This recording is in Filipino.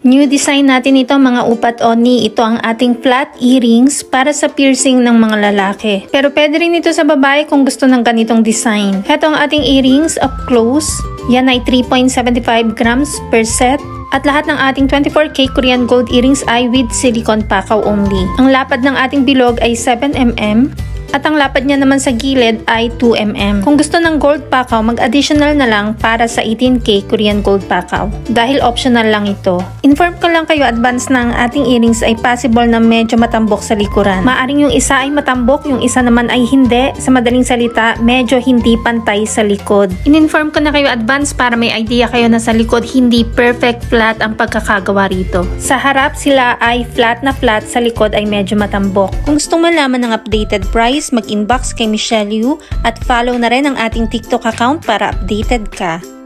New design natin ito mga upat oni. Ito ang ating flat earrings para sa piercing ng mga lalaki. Pero pwede rin ito sa babae kung gusto ng ganitong design. Ito ang ating earrings up close. Yan ay 3.75 grams per set. At lahat ng ating 24K Korean gold earrings ay with silicone pakaw only. Ang lapad ng ating bilog ay 7mm. At ang lapad niya naman sa gilid ay 2mm. Kung gusto ng gold pakaw, mag-additional na lang para sa 18K Korean gold pakaw. Dahil optional lang ito. Inform ko lang kayo advance na ang ating earrings ay possible na medyo matambok sa likuran. Maaring yung isa ay matambok, yung isa naman ay hindi. Sa madaling salita, medyo hindi pantay sa likod. In-inform ko na kayo advance para may idea kayo na sa likod hindi perfect flat ang pagkakagawa rito. Sa harap sila ay flat na flat, sa likod ay medyo matambok. Kung gustong malaman ng updated price, mag-inbox kay Michelle Yu at follow na rin ang ating TikTok account para updated ka.